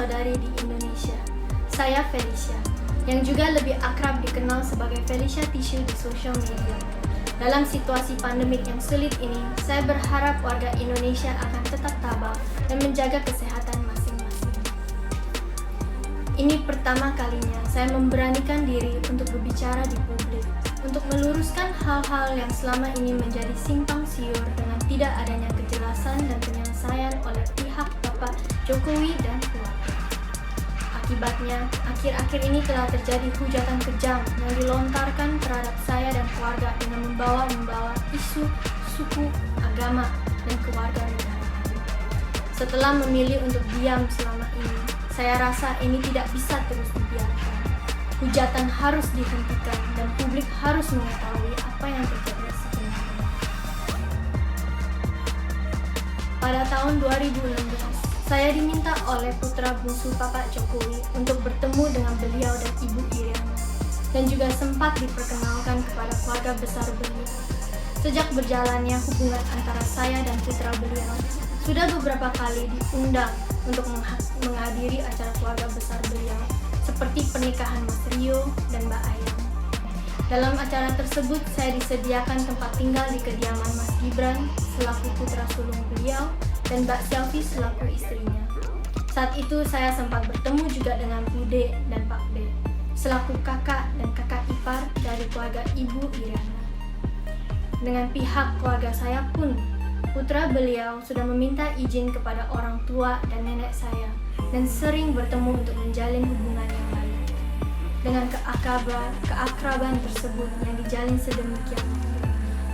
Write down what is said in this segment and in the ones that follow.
saudari di Indonesia. Saya Felicia, yang juga lebih akrab dikenal sebagai Felicia Tissue di sosial media. Dalam situasi pandemik yang sulit ini, saya berharap warga Indonesia akan tetap tabah dan menjaga kesehatan masing-masing. Ini pertama kalinya saya memberanikan diri untuk berbicara di publik, untuk meluruskan hal-hal yang selama ini menjadi simpang siur dengan tidak adanya kejelasan dan penyelesaian oleh pihak Bapak Jokowi dan keluarga. Akibatnya, akhir-akhir ini telah terjadi hujatan kejam yang dilontarkan terhadap saya dan keluarga dengan membawa isu suku, agama, dan keluarga negara. Setelah memilih untuk diam selama ini, saya rasa ini tidak bisa terus dibiarkan. Hujatan harus dihentikan dan publik harus mengetahui apa yang terjadi sebenarnya. Pada tahun 2016, saya diminta oleh putra bungsu Bapak Jokowi untuk bertemu dengan beliau dan Ibu Iriana, dan juga sempat diperkenalkan kepada keluarga besar beliau. Sejak berjalannya hubungan antara saya dan putra beliau, sudah beberapa kali diundang untuk menghadiri acara keluarga besar beliau, seperti pernikahan Mas Rio dan Mbak Ayang. Dalam acara tersebut, saya disediakan tempat tinggal di kediaman Mas Gibran selaku putra sulung beliau dan Mbak Selvi selaku istrinya. Saat itu saya sempat bertemu juga dengan Bude dan Pak D selaku kakak dan kakak ipar dari keluarga Ibu Iriana. Dengan pihak keluarga saya pun, putra beliau sudah meminta izin kepada orang tua dan nenek saya dan sering bertemu untuk menjalin hubungan yang baik. Dengan keakraban tersebut yang dijalin sedemikian,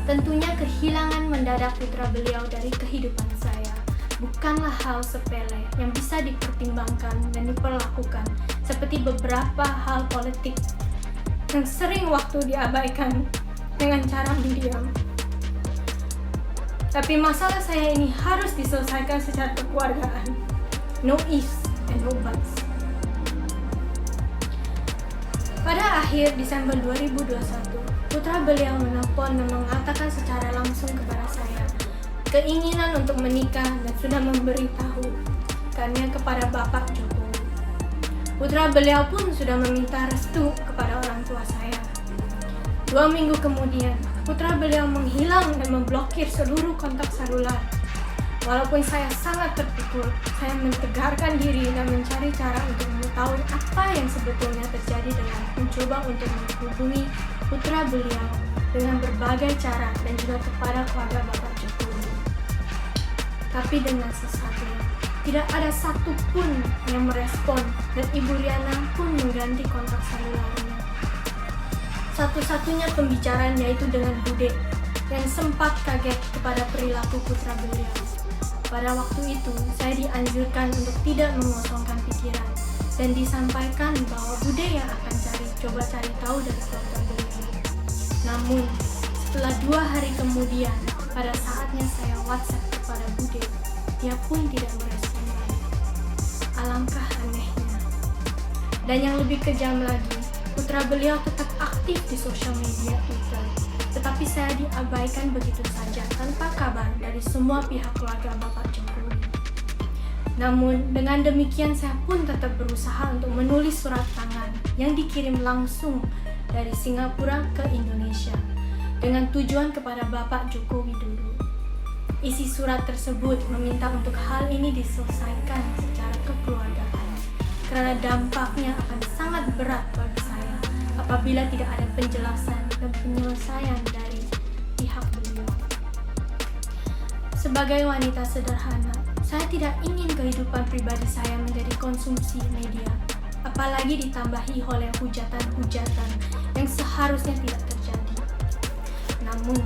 tentunya kehilangan mendadak putra beliau dari kehidupan saya bukanlah hal sepele yang bisa dipertimbangkan dan diperlakukan seperti beberapa hal politik yang sering waktu diabaikan dengan cara mendiam. Tapi masalah saya ini harus diselesaikan secara kekeluargaan. No ifs and no buts. Pada akhir Desember 2021, putra beliau menelpon dan mengatakan secara langsung kepada saya keinginan untuk menikah dan sudah memberitahukannya kepada Bapak Jokowi. Putra beliau pun sudah meminta restu kepada orang tua saya. 2 minggu kemudian, putra beliau menghilang dan memblokir seluruh kontak seluler. Walaupun saya sangat terpukul, saya mentegarkan diri dan mencari cara untuk mengetahui apa yang sebetulnya terjadi dengan mencoba untuk menghubungi putra beliau dengan berbagai cara dan juga kepada keluarga Bapak Jokowi. Tapi dengan sesatnya, tidak ada satupun yang merespon dan Ibu Riana pun mengganti kontak selulernya. Satu-satunya pembicaraan yaitu dengan Bude yang sempat kaget kepada perilaku putra beliau. Pada waktu itu, saya dianjurkan untuk tidak mengosongkan pikiran dan disampaikan bahwa Bude yang akan coba cari tahu dari keluarga beliau. Namun, setelah 2 hari kemudian, pada saatnya saya WhatsApp kepada Bude, dia pun tidak merespon lagi. Alangkah anehnya. Dan yang lebih kejam lagi, putra beliau tetap aktif di sosial media Twitter, tetapi saya diabaikan begitu saja tanpa kabar dari semua pihak keluarga Bapak Jokowi. Namun, dengan demikian saya pun tetap berusaha untuk menulis surat tangan yang dikirim langsung dari Singapura ke Indonesia dengan tujuan kepada Bapak Joko Widodo. Isi surat tersebut meminta untuk hal ini diselesaikan secara kekeluargaan karena dampaknya akan sangat berat bagi saya apabila tidak ada penjelasan dan penyelesaian dari pihak beliau. Sebagai wanita sederhana, saya tidak ingin kehidupan pribadi saya menjadi konsumsi media, apalagi ditambahi oleh hujatan-hujatan yang seharusnya tidak terjadi. Namun,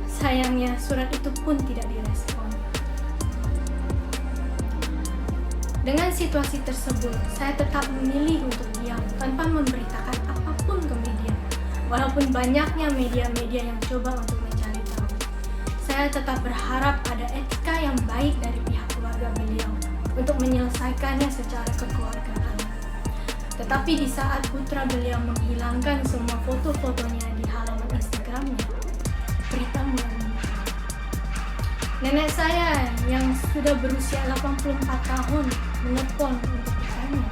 sayangnya surat itu pun tidak direspon. Dengan situasi tersebut, saya tetap memilih untuk diam tanpa memberitakan apapun ke media. Walaupun banyaknya media-media yang coba untuk mencari tahu, saya tetap berharap ada etika yang baik dari pihak keluarga beliau untuk menyelesaikannya secara kekeluargaan. Tetapi di saat putra beliau menghilangkan semua foto-fotonya di halaman Instagramnya, berita mulai muncul. Nenek saya yang sudah berusia 84 tahun menelpon untuk bertanya,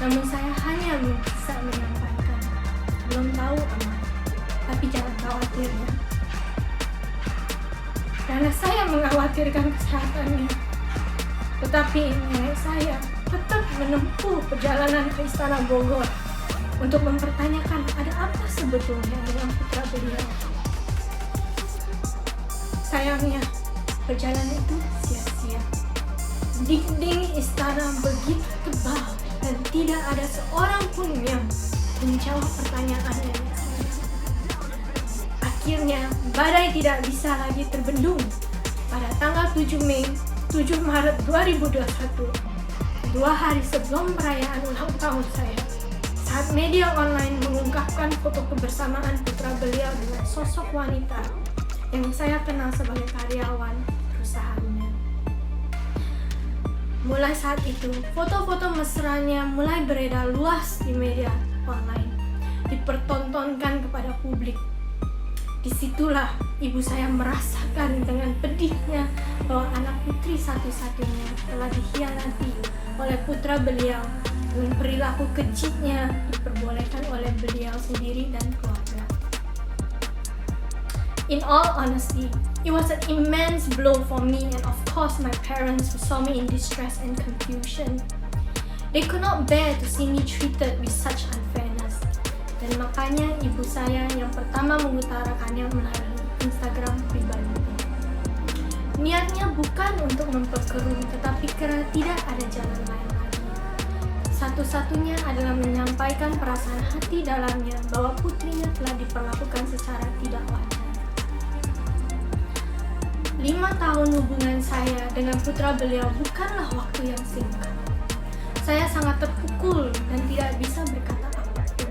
Namun saya hanya bisa menyampaikan, belum tahu aman, tapi jangan khawatir ya. Karena saya mengkhawatirkan kesehatannya. Tetapi nenek saya tetap menempuh perjalanan ke Istana Bogor untuk mempertanyakan ada apa sebetulnya dengan putra beliau. Sayangnya, perjalanan itu sia-sia. Dinding istana begitu tebal dan tidak ada seorang pun yang menjawab pertanyaan nenek saya. Akhirnya, badai tidak bisa lagi terbendung. Pada tanggal 7 Maret 2021, 2 hari sebelum perayaan ulang tahun saya, saat media online mengungkapkan foto kebersamaan putra beliau dengan sosok wanita yang saya kenal sebagai karyawan perusahaannya. Mulai saat itu, foto-foto mesranya mulai beredar luas di media online, dipertontonkan kepada publik. Disitulah ibu saya merasakan dengan pedihnya bahwa anak putri satu-satunya telah dikhianati oleh putra beliau dengan perilaku kejitnya diperbolehkan oleh beliau sendiri dan keluarga. In all honesty, it was an immense blow for me and of course my parents who saw me in distress and confusion. They could not bear to see me treated with such unfairness. Dan makanya ibu saya yang pertama mengutarakannya melalui Instagram pribadi. Niatnya bukan untuk memperkeruh, tetapi karena tidak ada jalan lain lagi. Satu-satunya adalah menyampaikan perasaan hati dalamnya bahwa putrinya telah diperlakukan secara tidak wajar. 5 tahun hubungan saya dengan putra beliau bukanlah waktu yang singkat. Saya sangat terpukul dan tidak bisa berkata apapun.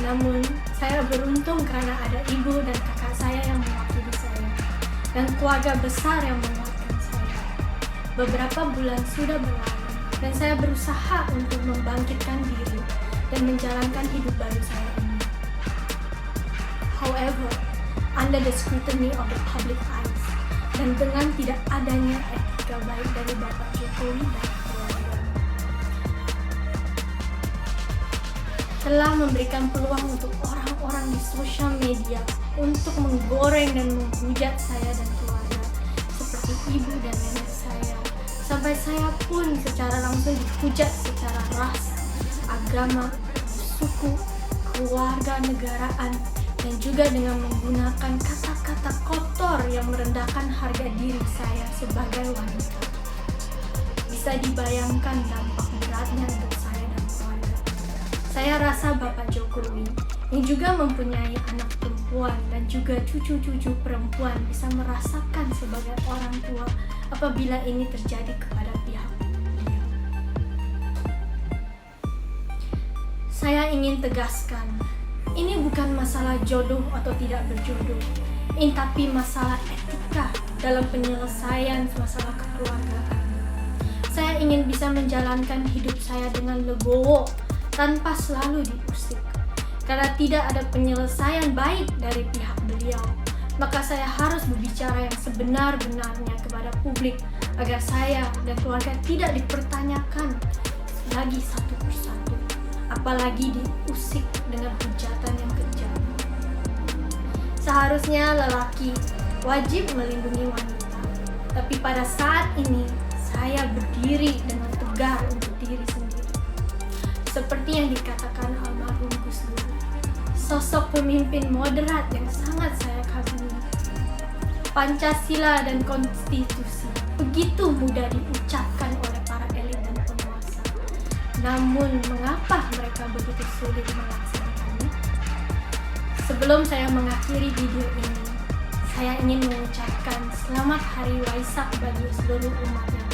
Namun, saya beruntung karena ada ibu dan kakak saya yang mewakili saya, dan keluarga besar yang menguatkan saya. Beberapa bulan sudah berlalu, dan saya berusaha untuk membangkitkan diri dan menjalankan hidup baru saya ini. However, under the scrutiny of the public eyes, dan dengan tidak adanya etika baik dari Bapak Jokowi dan keluarga, telah memberikan peluang untuk orang-orang di sosial media untuk menggoreng dan menghujat saya dan keluarga, seperti ibu dan nenek saya. Sampai saya pun secara langsung dihujat secara ras, agama, suku, keluarga negaraan, dan juga dengan menggunakan kata-kata kotor yang merendahkan harga diri saya sebagai wanita. Bisa dibayangkan dampak beratnya untuk saya dan keluarga. Saya rasa Bapak Jokowi yang juga mempunyai anak perempuan dan juga cucu-cucu perempuan bisa merasakan sebagai orang tua apabila ini terjadi kepada pihak beliau. Saya ingin tegaskan, ini bukan masalah jodoh atau tidak berjodoh, ini tapi masalah etika dalam penyelesaian masalah kekeluargaan. Saya ingin bisa menjalankan hidup saya dengan legowo tanpa selalu diusik. Karena tidak ada penyelesaian baik dari pihak beliau, maka saya harus berbicara yang sebenar-benarnya kepada publik agar saya dan keluarga tidak dipertanyakan lagi satu persatu, apalagi diusik dengan hujatan yang kejam. Seharusnya lelaki wajib melindungi wanita, tapi pada saat ini saya berdiri dengan tegar untuk diri sendiri. Seperti yang dikatakan almarhum Gus Dur, sosok pemimpin moderat yang sangat saya kagumi. Pancasila dan konstitusi begitu mudah diucapkan oleh para elit dan penguasa. Namun, mengapa mereka begitu sulit melaksanakannya? Sebelum saya mengakhiri video ini, saya ingin mengucapkan selamat Hari Waisak bagi seluruh umat yang